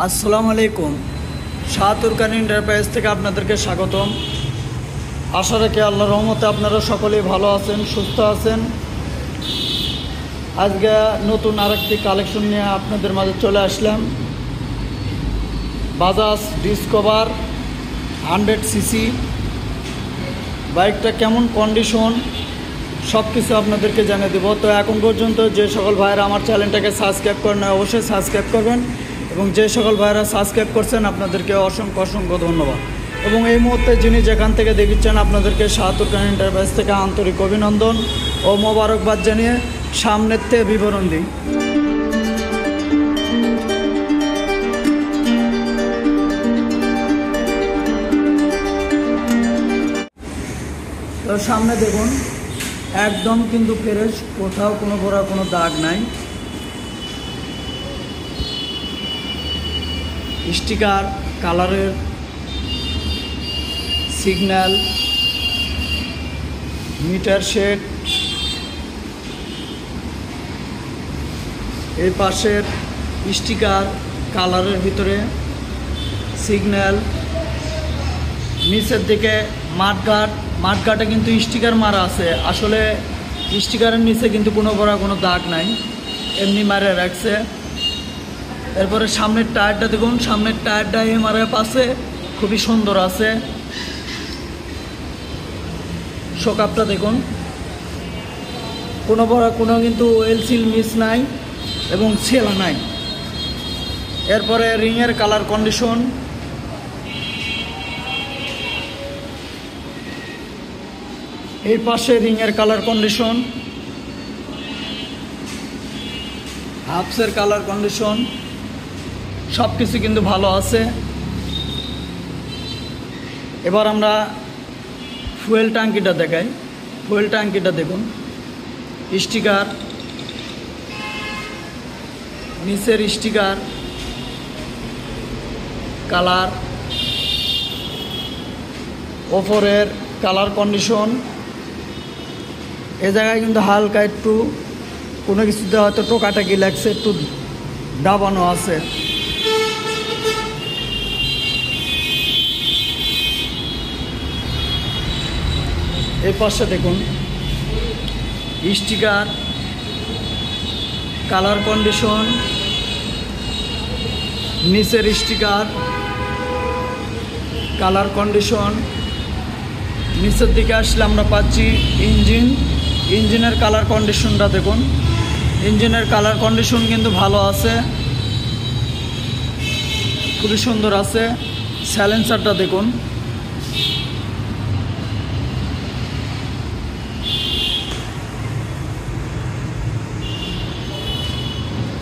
আসসালামু আলাইকুম। শাহতুরকান এন্টারপ্রাইজ থেকে আপনাদেরকে স্বাগতম। আশা রাখি আল্লাহর রহমতে আপনারা সকলেই ভালো আছেন, সুস্থ আছেন। আজকে নতুন আরেকটি কালেকশন নিয়ে আপনাদের মাঝে চলে আসলাম। বাজাজ ডিসকভার 100cc বাইকটা কেমন কন্ডিশন সব কিছু আপনাদেরকে জানিয়ে দেবো। তো এখন পর্যন্ত যে সকল ভাইয়েরা আমার চ্যানেলটাকে সাবস্ক্রাইব করেন অবশ্যই সাবস্ক্রাইব করবেন, এবং যে সকল ভাইয়েরা সাবস্ক্রাইব করছেন আপনাদেরকে অসংখ্য অসংখ্য ধন্যবাদ। এবং এই মুহূর্তে যিনি যেখান থেকে দেখছেন আপনাদেরকে শাহতুরকান এন্টারপ্রাইজ থেকে আন্তরিক অভিনন্দন ও মোবারকবাদ জানিয়ে সামনের থেকে বিবরণ দিই। তো সামনে দেখুন, একদম কিন্তু ফ্রেশ, কোথাও কোনো বড় কোনো দাগ নাই। স্টিকার, কালারের সিগন্যাল, মিটার শেড, এই পাশের স্টিকার, কালারের ভিতরে সিগন্যাল, নিচের দিকে মাঠঘাটে কিন্তু স্টিকার মারা আছে। আসলে স্টিকারের নিচে কিন্তু কোনো বড় কোনো দাগ নাই, এমনি মারে রাখছে। এরপরে সামনের টায়ারটা দেখুন, সামনের টায়ারটা এমআরএফ আছে, খুবই সুন্দর আছে। শোকআপটা দেখুন, কোনো বড় কোনো কিন্তু ওয়েল সিল মিস নাই এবং ছেলা নাই। এরপরে রিংয়ের কালার কন্ডিশন, এই পাশে রিংয়ের কালার কন্ডিশন, হাফসের কালার কন্ডিশন, সব কিছু কিন্তু ভালো আছে। এবার আমরা ফুয়েল ট্যাঙ্কিটা দেখাই। ফুয়েল ট্যাঙ্কিটা দেখুন, স্টিকার, নিচের স্টিকার, কালার, ওপরের কালার কন্ডিশন। এ জায়গায় কিন্তু হালকা একটু কোনো কিছুতে হয়তো টোকাটাকি লাগছে, একটু দাবানো আছে। এই পাশে দেখুন স্টিকার, কালার কন্ডিশন, নিচের স্টিকার, কালার কন্ডিশন। নিচের দিকে আসলে আমরা পাচ্ছি ইঞ্জিনের কালার কন্ডিশনটা দেখুন। ইঞ্জিনের কালার কন্ডিশন কিন্তু ভালো আছে, খুবই সুন্দর আছে। সাইলেন্সারটা দেখুন,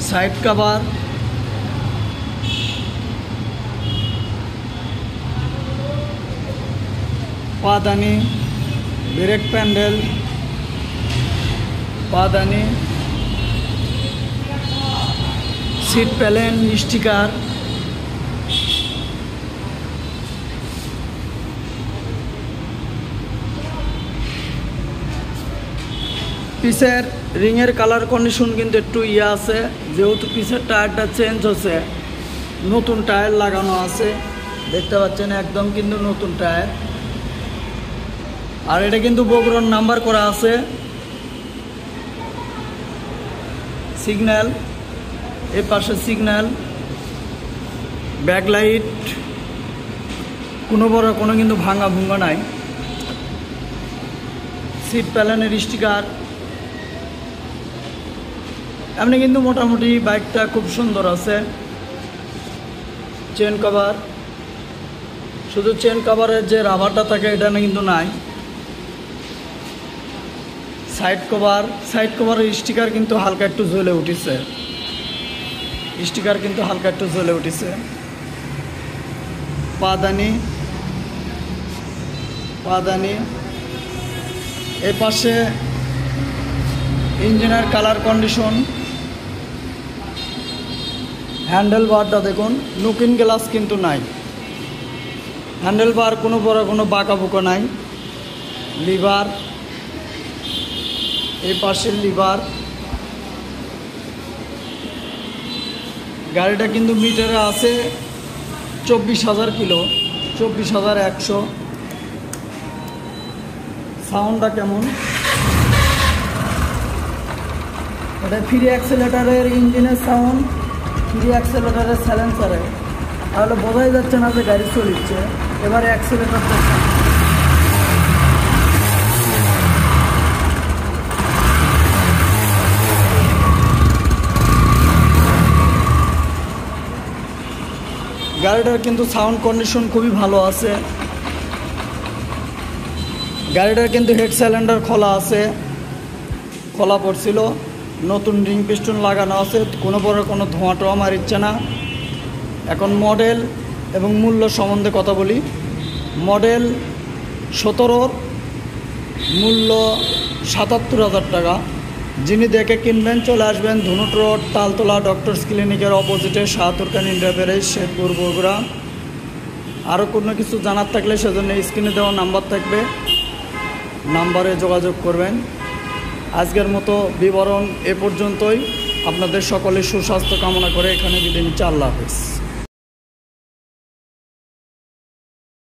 সাইড কভার, পাদানি, ব্রেক প্যান্ডেল, পাদানি, সিট প্যালেন, স্টিকার, পিছের রিংয়ের কালার কন্ডিশন কিন্তু একটু আছে, যেহেতু পিছের টায়ারটা চেঞ্জ হচ্ছে, নতুন টায়ার লাগানো আছে, দেখতে পাচ্ছেন একদম কিন্তু নতুন টায়ার। আর এটা কিন্তু বগুড়ার নাম্বার করা আছে। সিগন্যাল, এর পাশে সিগন্যাল, ব্যাকলাইট, কোনো বড় কোনো কিন্তু ভাঙা ভুঙ্গা নাই। সিট প্যালেনের স্টিকার, এমনি কিন্তু মোটামুটি বাইকটা খুব সুন্দর আছে। চেন কভার, শুধু চেন কভারের যে রাবারটা থাকে এটা কিন্তু নাই। সাইড কভারের স্টিকার কিন্তু হালকা একটু জ্বলে উঠেছে, পাদানি, এর পাশে ইঞ্জিনের কালার কন্ডিশন। হ্যান্ডেল বারটা দেখুন, লুকিং গ্লাস কিন্তু নাই, হ্যান্ডেল বার কোনো বড় কোনো বাঁকা বুকা নাই। লিভার, এই পাশের লিভার, গাড়িটা কিন্তু মিটারে আছে 24,000 কিলো, 24,100। সাউন্ডটা কেমন? এটা ফ্রি অ্যাক্সেলেটারের ইঞ্জিনের সাউন্ড, ফ্রি অ্যাক্সেলেটারের সাইলেন্সারে, তাহলে বোঝাই যাচ্ছে না যে গাড়ি চলিচ্ছে। এবারে অ্যাক্সেলেটারটা গাড়িটার কিন্তু সাউন্ড কন্ডিশন খুবই ভালো আছে। গাড়িটার কিন্তু হেড সিলিন্ডার খোলা আছে, খোলা পড়ছিল, নতুন রিং পিস্টন লাগানো আছে, কোনো ধোঁয়া টোয়া মারিচ্ছে না। এখন মডেল এবং মূল্য সম্বন্ধে কথা বলি। মডেল 17, মূল্য 77,000 টাকা। যিনি দেখে কিনবেন চলে আসবেন ধুনুট রোড, তালতলা ডক্টরস ক্লিনিকের অপোজিটে, শাহতুরখান ইন্ডিয়া ব্যারেজ, শেরপুর, বগুড়া। আরও কোনো কিছু জানার থাকলে সেজন্য স্ক্রিনে দেওয়া নাম্বার থাকবে, নাম্বারে যোগাযোগ করবেন। আজকের মতো বিবরণ এ পর্যন্তই। আপনাদের সকলের সুস্বাস্থ্য কামনা করে এখানে বিদায় নিচ্ছি। আল্লাহ হাফেজ।